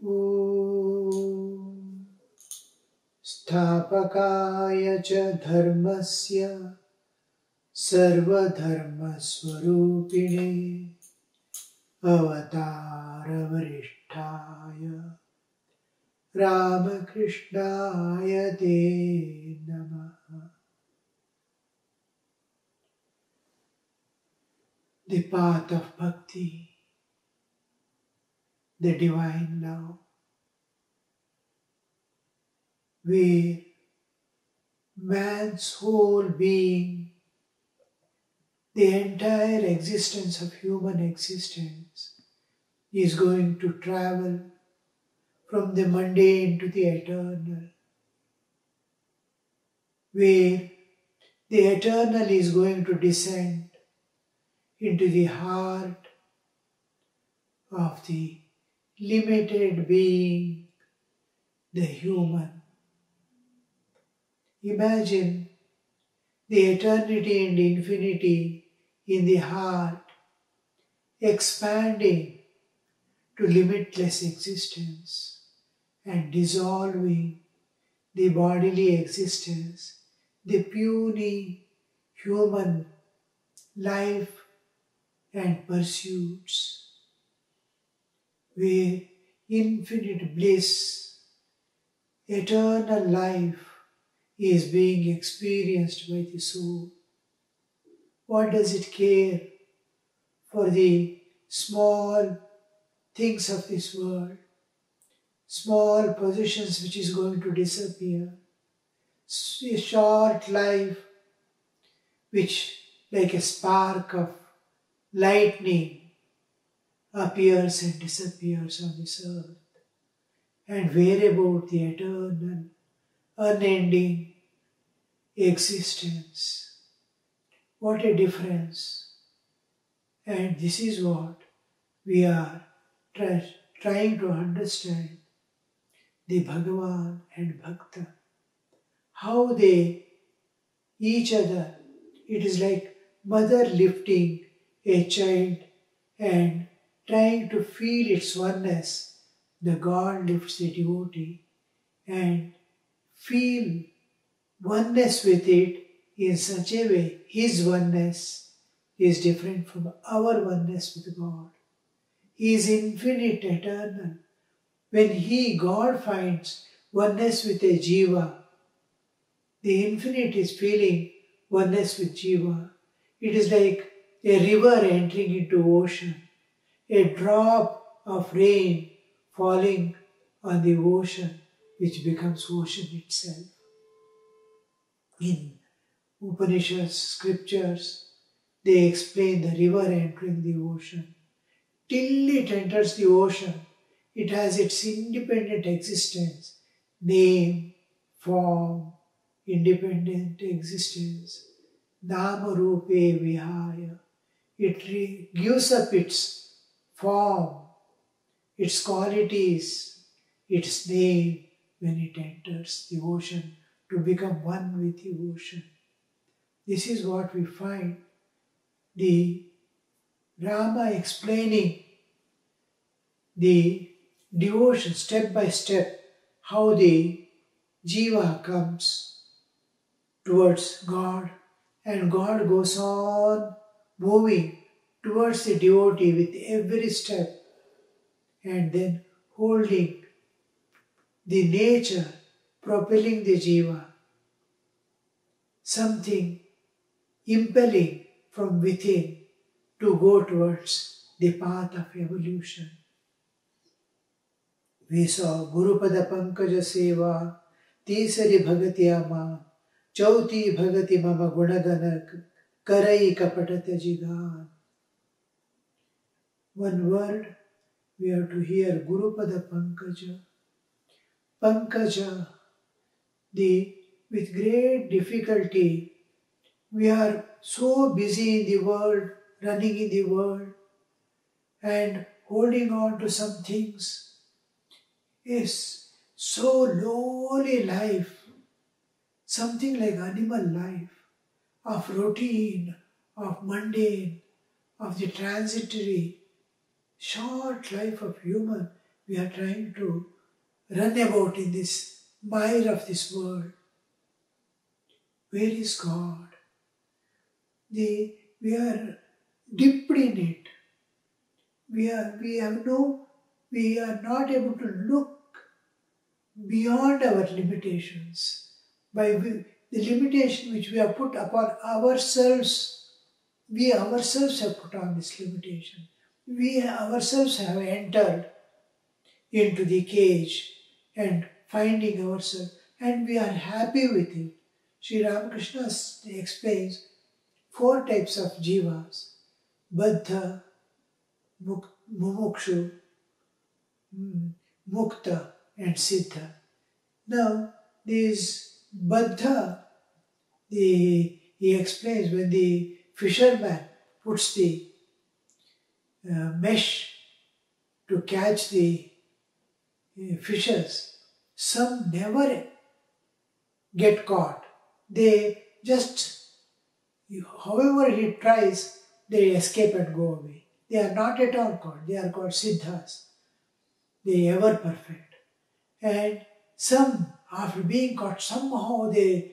Om Sthapakaya cha dharmasya sarvadharmaswarupine avataravarishthaya Ramakrishnaya te namaha. The path of bhakti, the divine love, where man's whole being, the entire existence of human existence is going to travel from the mundane to the eternal, where the eternal is going to descend into the heart of the limited being, the human. Imagine the eternity and infinity in the heart expanding to limitless existence and dissolving the bodily existence, the puny human life and pursuits, where infinite bliss, eternal life is being experienced by the soul. What does it care for the small things of this world, small possessions which is going to disappear, a short life which like a spark of lightning appears and disappears on this earth, and where about the eternal, unending existence? What a difference! And this is what we are trying to understand, the Bhagavan and Bhakta, how they each other, it is like mother lifting a child and trying to feel its oneness. The God lifts the devotee and feel oneness with it in such a way. His oneness is different from our oneness with God. He is infinite, eternal. When God finds oneness with a jiva, the infinite is feeling oneness with jiva. It is like a river entering into ocean, a drop of rain falling on the ocean, which becomes ocean itself. In Upanishads, scriptures, they explain the river entering the ocean. Till it enters the ocean, it has its independent existence, name, form, independent existence. Nama Rupe Vihaya. It gives up its form, its qualities, its name when it enters the ocean to become one with the ocean. This is what we find the Rama explaining the devotion step by step, how the jiva comes towards God and God goes on moving towards the devotee with every step, and then holding the nature, propelling the jiva, something impelling from within to go towards the path of evolution. We saw Gurupada Pankaja Seva, Tisari Bhagati Ama, Chauthi Bhagati Mama Gunagana Karai Kapatata Jigan. One word we have to hear, Gurupada Pankaja. Pankaja, with great difficulty, we are so busy in the world, running in the world, and holding on to some things. Is so lowly life, something like animal life, of routine, of mundane, of the transitory, short life of human, We are trying to run about in this mire of this world. Where is God? We are dipped in it. We are not able to look beyond our limitations. The limitation which we have put upon ourselves, we ourselves have put on this limitation. We ourselves have entered into the cage and finding ourselves, and we are happy with it. Sri Ramakrishna explains 4 types of jivas: Baddha, Mumukshu, Mukta and Siddha. Now, these Baddha, he explains when the fisherman puts the mesh to catch the fishes, some never get caught. They just, however he tries, they escape and go away. They are not at all caught. They are called Siddhas. They are ever perfect. And some, after being caught, somehow they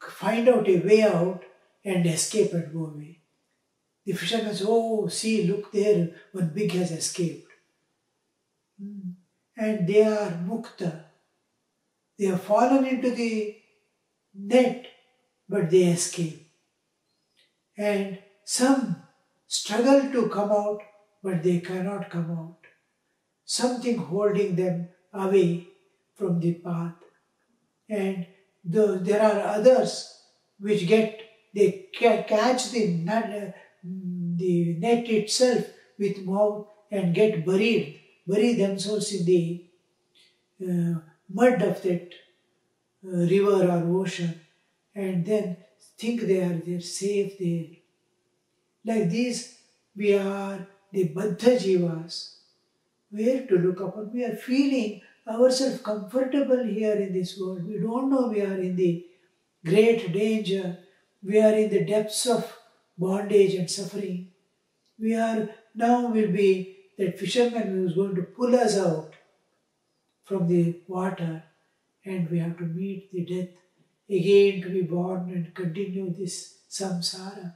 find out a way out and escape and go away. The fisherman says, oh, see, look there, one big has escaped. And they are mukta. They have fallen into the net, but they escape. And some struggle to come out, but they cannot come out. Something holding them away from the path. And there are others which they catch the net itself with mouth and get bury themselves in the mud of that river or ocean, and then think they're safe there. Like these, we are the Baddha Jivas. Where to look upon? We are feeling ourselves comfortable here in this world. We don't know we are in the great danger. We are in the depths of bondage and suffering. We are now will be that fisherman who is going to pull us out from the water, and we have to meet the death again, to be born and continue this samsara.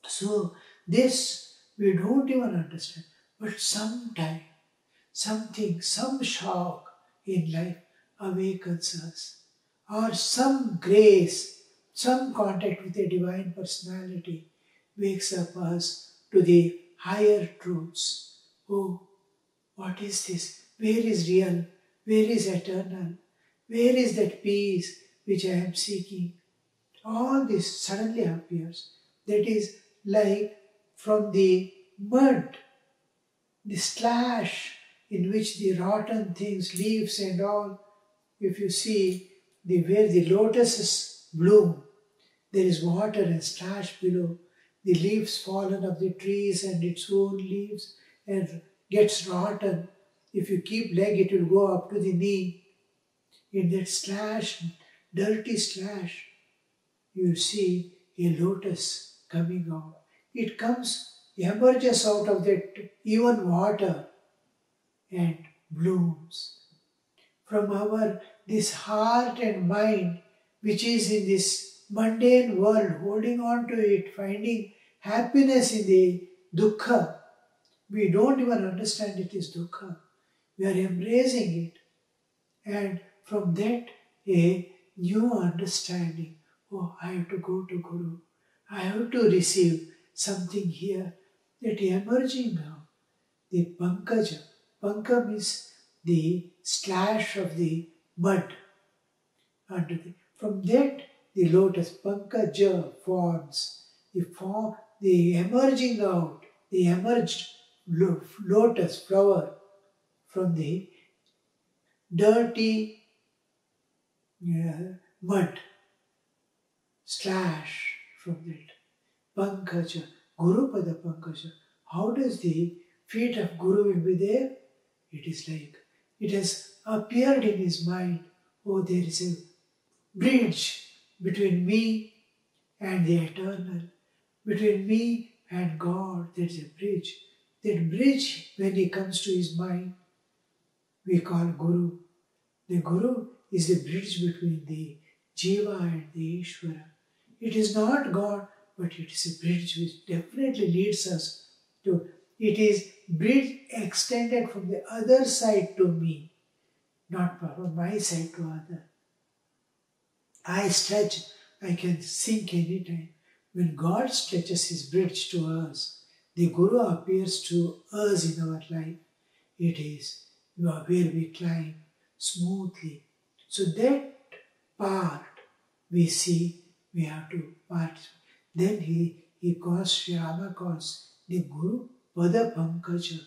So this we don't even understand. But sometime, some shock in life awakens us, or some grace, some contact with a divine personality wakes up us to the higher truths. Oh, what is this? Where is real? Where is eternal? Where is that peace which I am seeking? All this suddenly appears. That is like from the mud, the slash in which the rotten things, leaves and all, if you see where the lotuses bloom, there is water and slash below. The leaves fallen of the trees and its own leaves and gets rotten. If you keep leg, it will go up to the knee. In that slash, dirty slash, you see a lotus coming out. It emerges out of that even water and blooms. From this heart and mind, which is in this mundane world, holding on to it, finding happiness in the dukkha, we don't even understand it is dukkha. We are embracing it. And from that, a new understanding. Oh, I have to go to Guru. I have to receive something here. That emerging now, the pankaja. Panka means the slash of the mud. From that, the lotus, pankaja, forms. The emerging out, the emerged lotus flower from the dirty mud, slash from that. Pankaja, Guru Pada Pankaja. How does the feet of Guru will be there? It is like, it has appeared in his mind. Oh, there is a bridge between me and the eternal. Between me and God, there is a bridge. That bridge, when he comes to his mind, we call Guru. The Guru is the bridge between the Jiva and the Ishvara. It is not God, but it is a bridge which definitely leads us to, it is bridge extended from the other side to me, not from my side to other. I stretch, I can sink anytime. When God stretches His bridge to us, the Guru appears to us in our life. It is where we climb smoothly. So that part we see, we have to participate. Then he calls, Sri Rama calls the Guru Pada Pankaja.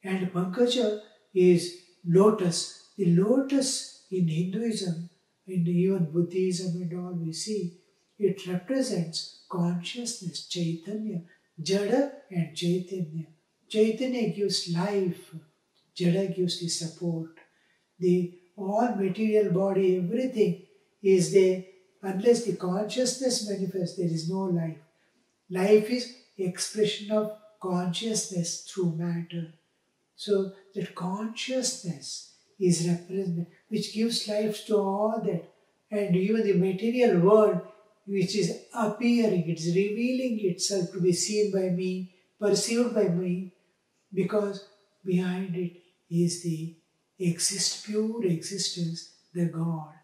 And Pankaja is lotus. The lotus in Hinduism, in even Buddhism and all we see, it represents consciousness, Chaitanya, Jada and Chaitanya. Chaitanya gives life, Jada gives the support. The all material body, everything is there. Unless the consciousness manifests, there is no life. Life is expression of consciousness through matter. So that consciousness is represented, which gives life to all that. And even the material world, which is appearing, it's revealing itself to be seen by me, perceived by me, because behind it is the pure existence, the God.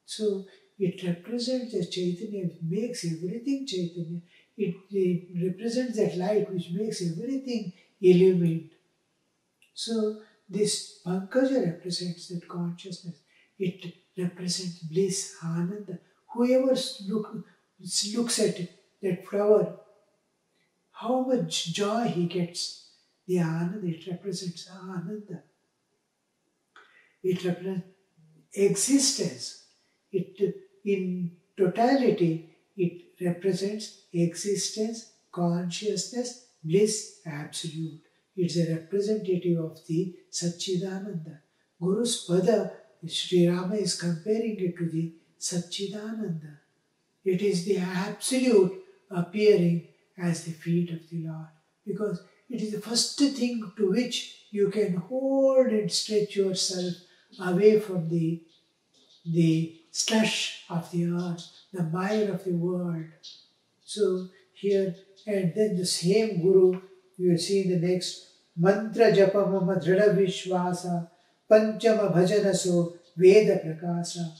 So it represents the Chaitanya, it makes everything Chaitanya. It represents that light which makes everything illumined. So this Pankaja represents that consciousness. It represents bliss, Ananda. Whoever looks at it, that flower, how much joy he gets. The Ananda, it represents Ananda. It represents existence. In totality, it represents existence, consciousness, bliss, absolute. It's a representative of the Satchidananda. Guru's Pada, Sri Rama is comparing it to the Satchidananda. It is the absolute appearing as the feet of the Lord, because it is the first thing to which you can hold and stretch yourself away from the slush of the earth, the mire of the world. So here, and then the same Guru, you will see in the next, Mantra japa mama dhrida vishwasa, panchama bhajanaso veda prakasa.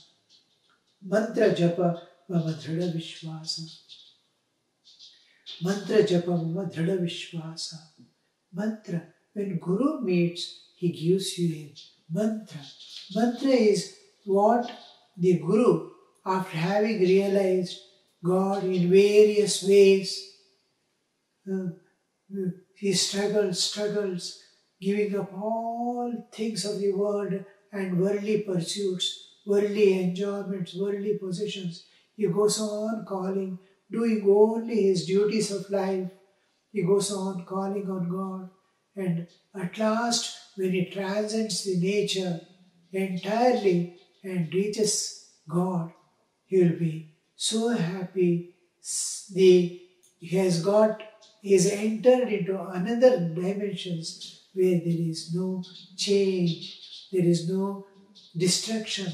Mantra japa mama dhrida vishwasa. Mantra japa mama dhrida vishwasa. Mantra, when Guru meets, he gives you a mantra. Mantra is what the Guru, after having realized God in various ways, he struggles, giving up all things of the world and worldly pursuits, worldly enjoyments, worldly possessions. He goes on calling, doing only his duties of life. He goes on calling on God. And at last, when he transcends the nature entirely and reaches God, he will be so happy. He has entered into another dimensions where there is no change, there is no destruction,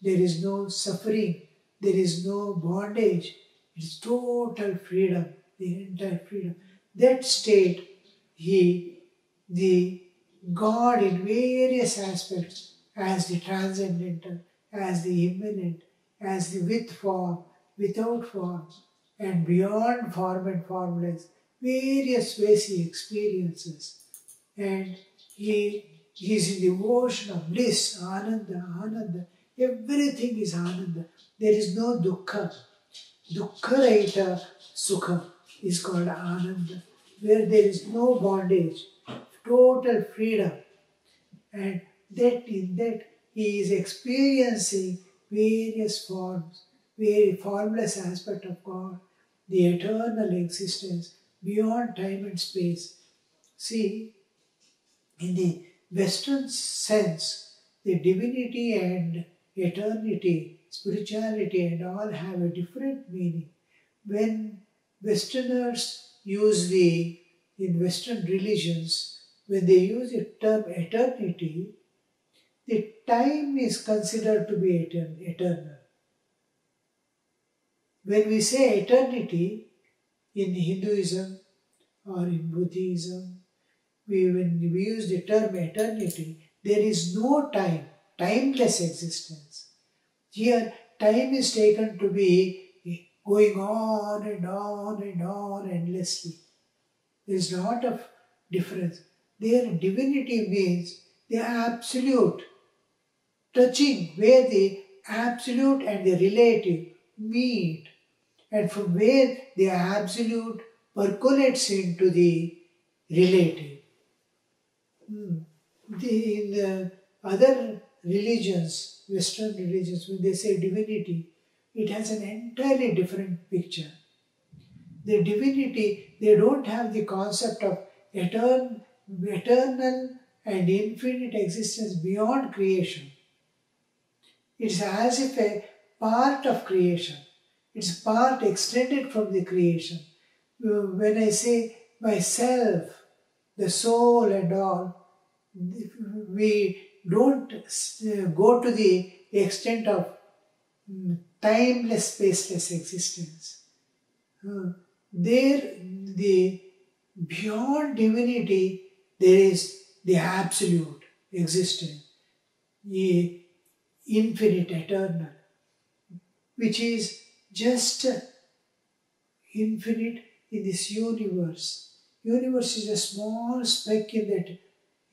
there is no suffering, there is no bondage. It is total freedom, the entire freedom. That state, the God in various aspects, as the transcendental, as the immanent, as the with form, without form, and beyond form and formless, various ways he experiences. And he is in the ocean of bliss, Ananda. Everything is Ananda. There is no dukkha. Dukkha Rahita Sukha is called Ananda, where there is no bondage, total freedom. And that in that he is experiencing various forms, very formless aspect of God, the eternal existence beyond time and space. See, in the Western sense, the divinity and eternity, spirituality and all have a different meaning. When Westerners use in Western religions, when they use the term eternity, the time is considered to be eternal. When we say eternity in Hinduism or in Buddhism, when we use the term eternity, there is no time, timeless existence. Here, time is taken to be going on and on and on endlessly. There is a lot of difference. Their divinity means the absolute, touching where the absolute and the relative meet, and from where the absolute percolates into the relative. In the other religions, Western religions, when they say divinity, it has an entirely different picture. The divinity, they don't have the concept of eternal and infinite existence beyond creation. It's as if a part of creation. It's part extended from the creation. When I say myself, the soul and all, we don't go to the extent of timeless, spaceless existence. There, the beyond divinity, there is the absolute existence, the infinite, eternal, which is just infinite in this universe. Universe is a small speck in that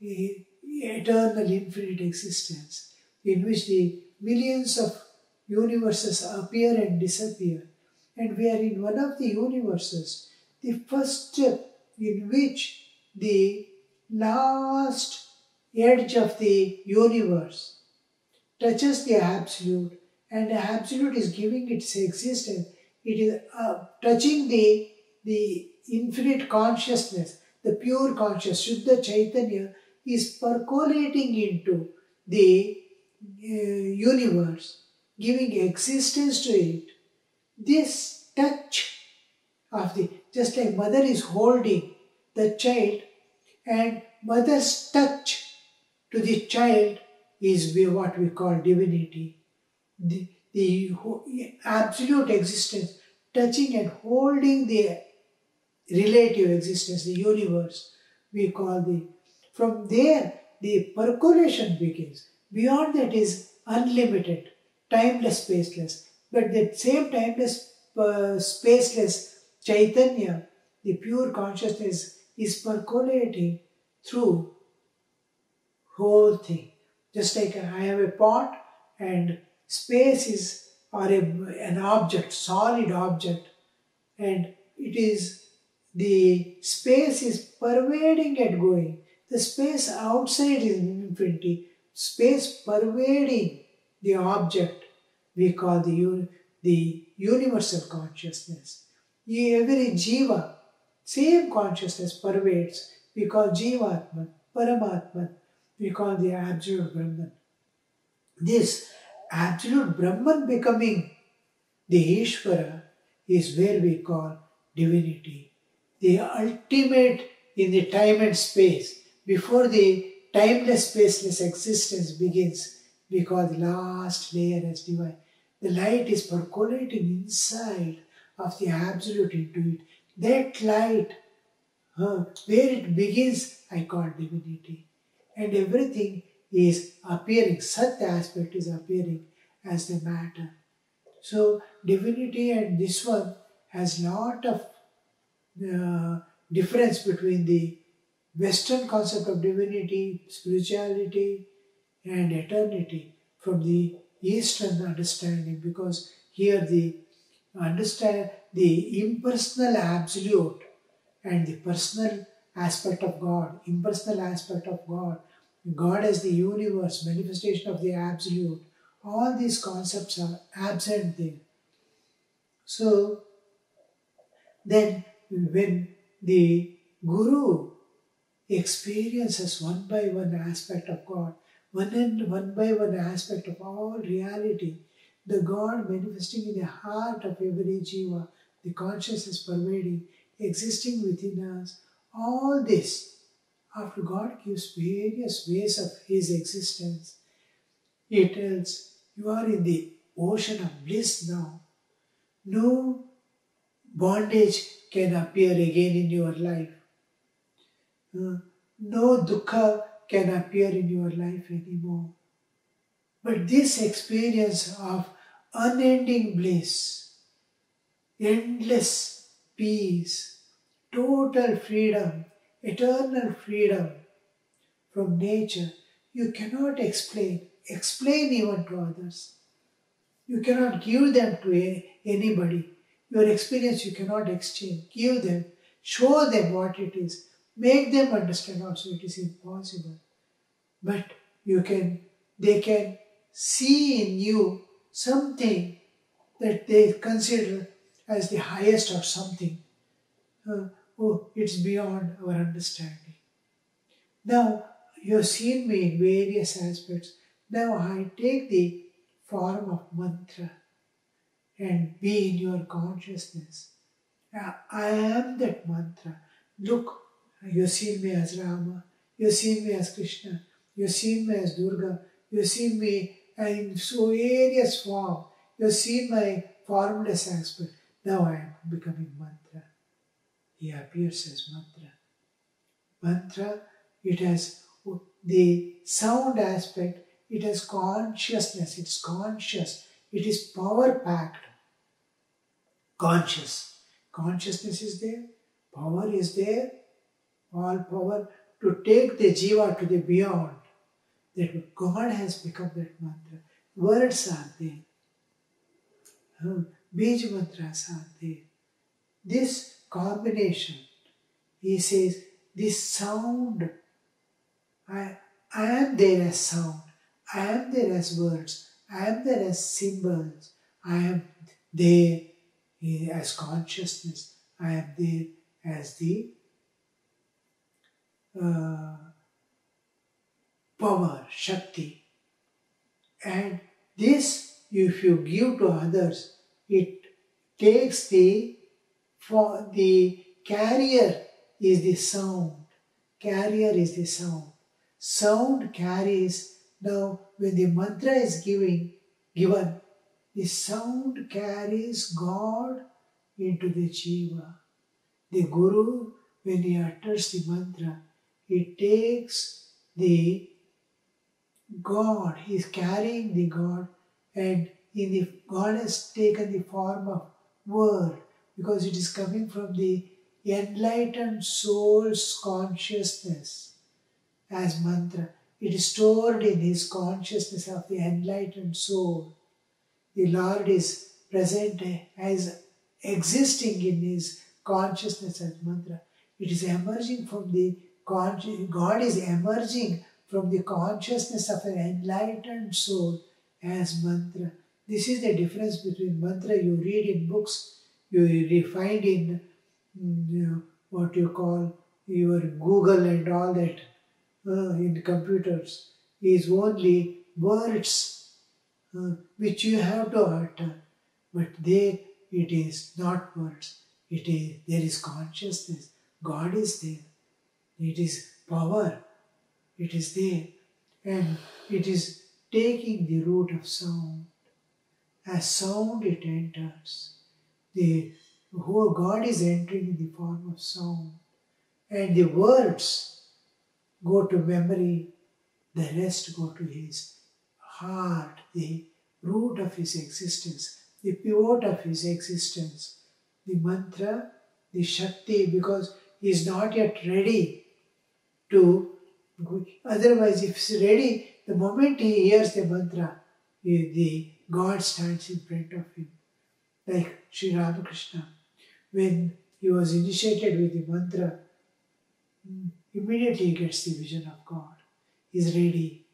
eternal, infinite existence, in which the millions of universes appear and disappear. And we are in one of the universes, the first in which the last edge of the universe touches the absolute, and the absolute is giving its existence. It is touching the infinite consciousness, the pure consciousness. Shuddha Chaitanya is percolating into the universe, giving existence to it. This touch of just like mother is holding the child, and mother's touch to the child is what we call divinity. The absolute existence touching and holding the relative existence, the universe, we call from there the percolation begins. Beyond that is unlimited, timeless, spaceless. But that same timeless, spaceless Chaitanya, the pure consciousness, is percolating through whole thing. Just like I have a pot and space is an object, solid object, and it is the space is pervading and going. The space outside is infinity. Space pervading the object we call the universal consciousness. Every jiva, same consciousness pervades. We call Jivatman, Paramatman. We call the absolute Brahman. This absolute Brahman becoming the Ishvara is where we call divinity. The ultimate in the time and space. Before the timeless, spaceless existence begins, we call the last layer as divine. The light is percolating inside of the absolute into it. That light, where it begins, I call divinity. And everything is appearing, Sat aspect is appearing as the matter. So divinity and this one has lot of difference between the Western concept of divinity, spirituality and eternity from the Eastern understanding, because here the impersonal absolute and the personal aspect of God, impersonal aspect of God, God as the universe, manifestation of the absolute, all these concepts are absent there. So then when the Guru experiences one by one aspect of God, one by one aspect of all reality, the God manifesting in the heart of every jiva, the consciousness pervading, existing within us, all this, after God gives various ways of His existence, He tells, you are in the ocean of bliss now. No bondage can appear again in your life. No dukkha can appear in your life anymore. But this experience of unending bliss, endless peace, total freedom, eternal freedom from nature, you cannot explain even to others. You cannot give them to anybody. Your experience you cannot exchange. Give them, show them what it is. Make them understand also it is impossible. But they can see in you something that they consider as the highest or something. It's beyond our understanding. Now, you have seen me in various aspects. Now I take the form of mantra and be in your consciousness. I am that mantra. Look, you have seen me as Rama, you have seen me as Krishna, you have seen me as Durga, you have seen me in so various forms. You have seen my formless aspect. Now I am becoming mantra. He appears as mantra. Mantra, it has the sound aspect, it has consciousness, it's conscious, it is power-packed. Consciousness is there, power is there, all power to take the jiva to the beyond. That God has become that mantra. Words are there. Bij mantras are there. This combination, he says, this sound, I am there as sound, I am there as words, I am there as symbols, I am there as consciousness, I am there as the power, Shakti. And this, if you give to others, it takes the carrier is the sound. Carrier is the sound. Sound carries. Now, when the mantra is given, the sound carries God into the jiva. The Guru, when he utters the mantra, he takes the God, he is carrying the God, and God has taken the form of word because it is coming from the enlightened soul's consciousness as mantra. It is stored in his consciousness of the enlightened soul. The Lord is present as existing in his consciousness as mantra. It is emerging from the God is emerging from the consciousness of an enlightened soul as mantra. This is the difference between mantra you read in books, you find in what you call your Google and all that in computers, is only words which you have to utter. But there it is not words. There is consciousness. God is there. It is power. It is there. And it is taking the root of sound. As sound it enters. The whole God is entering in the form of sound. And the words go to memory. The rest go to his heart, the root of his existence, the pivot of his existence. The mantra, the Shakti, because he is not yet ready to. Otherwise, if he is ready, the moment he hears the mantra, the God stands in front of him. Like Sri Ramakrishna, when he was initiated with the mantra, immediately he gets the vision of God. He is ready.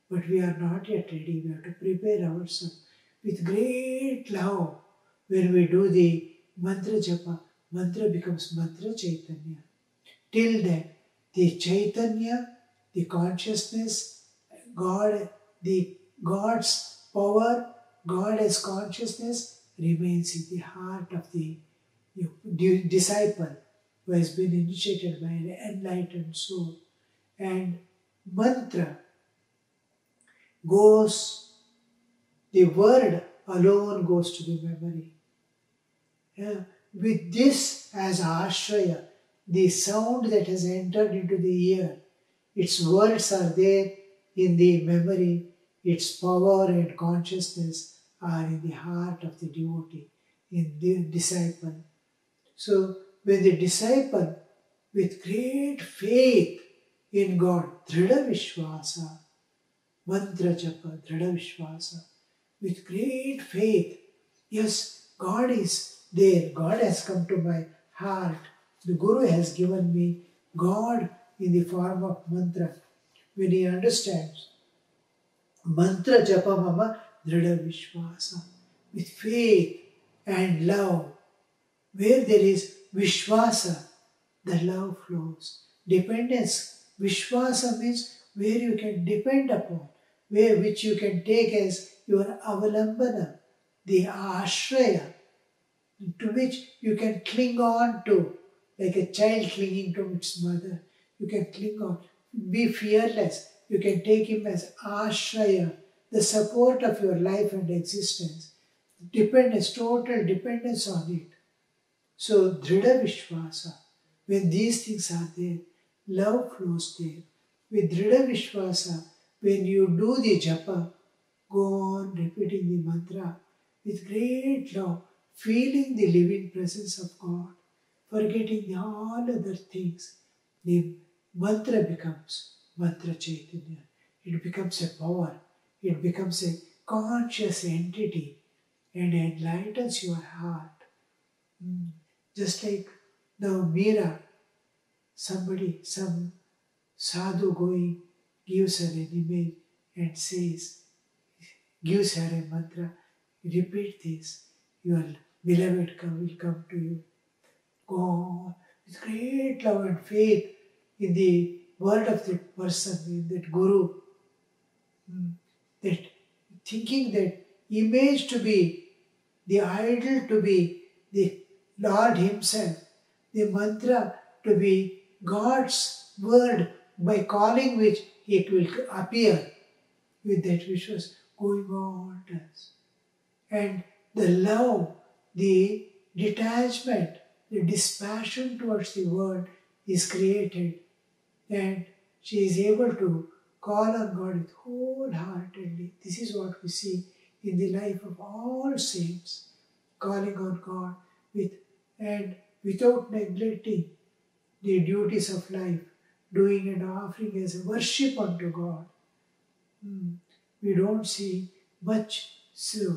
But we are not yet ready. We have to prepare ourselves with great love. When we do the mantra japa, mantra becomes mantra Chaitanya. Till then, the Chaitanya, the consciousness, God, the God's power, God as consciousness remains in the heart of the disciple who has been initiated by an enlightened soul. And mantra goes the word alone goes to the memory. Yeah. With this as ashraya, the sound that has entered into the ear, its words are there in the memory, its power and consciousness are in the heart of the devotee, in the disciple. So when the disciple with great faith in God, Dhrida Vishwasa, Mantra Japa, Dhrida Vishwasa, with great faith, yes, God is there, God has come to my heart, the Guru has given me God in the form of mantra. When he understands, Mantra Japa Mama Dhrida Vishwasa, with faith and love, where there is Vishwasa, the love flows. Dependence, Vishwasa means where you can depend upon, where which you can take as your avalambana, the ashraya, to which you can cling on to, like a child clinging to its mother. You can cling on, be fearless. You can take him as ashraya, the support of your life and existence. Dependence, total dependence on it. So, Dhrida Vishwasa, when these things are there, love flows there. With Dhrida Vishwasa, when you do the japa, go on repeating the mantra with great love, feeling the living presence of God, forgetting all other things. The mantra becomes mantra chaitanya. It becomes a power. It becomes a conscious entity and enlightens your heart. Just like now Meera, some sadhu going, gives her an image and says, gives her a mantra, repeat this, your beloved will come to you. Go on with great love and faith in the word of that person, in that Guru, that thinking that image to be, the idol to be the Lord Himself, the mantra to be God's word by calling which it will appear, with that which was going on to us. And the love, the detachment, the dispassion towards the word is created, and she is able to call on God with wholeheartedly. This is what we see in the life of all saints, calling on God with and without neglecting the duties of life, doing and offering as a worship unto God. We don't see much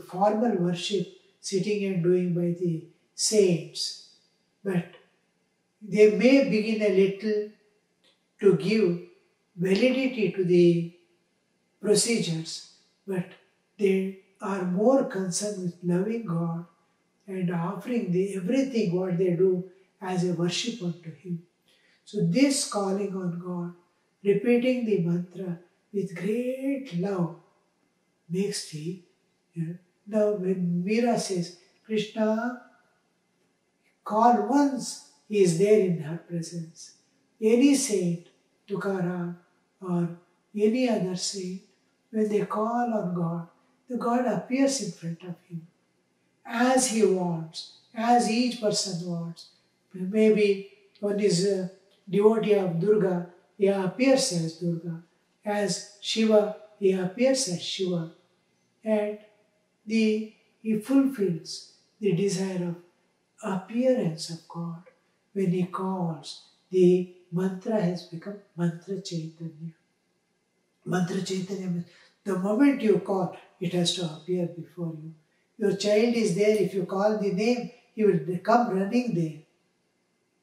formal worship sitting and doing by the saints, but they may begin a little to give validity to the procedures, but they are more concerned with loving God and offering everything what they do as a worship unto Him. So this calling on God, repeating the mantra with great love, makes the, now when Meera says, Krishna, call once, He is there in her presence. Any saint, Tukaram or any other saint, when they call on God, the God appears in front of him as he wants, as each person wants. Maybe one is a devotee of Durga, he appears as Durga. As Shiva, he appears as Shiva. And he fulfills the desire of appearance of God. When he calls, the mantra has become Mantra Chaitanya. Mantra Chaitanya means the moment you call, it has to appear before you. Your child is there, if you call the name, he will come running there.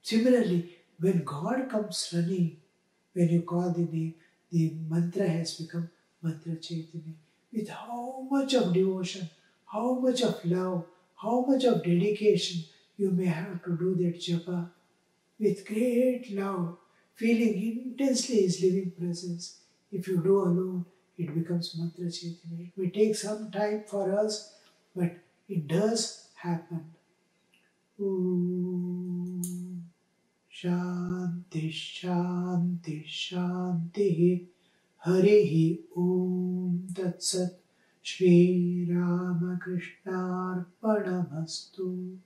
Similarly, when God comes running, when you call the name, the mantra has become Mantra Chaitanya. With how much of devotion, how much of love, how much of dedication you may have to do that japa. With great love, feeling intensely His living presence. If you do alone, it becomes Mantra Chaitanya. It may take some time for us, but it does happen. Om Shanti Shanti Shanti Harihi Om Tat Sat Shri Ram Ramakrishna Arpanamastu.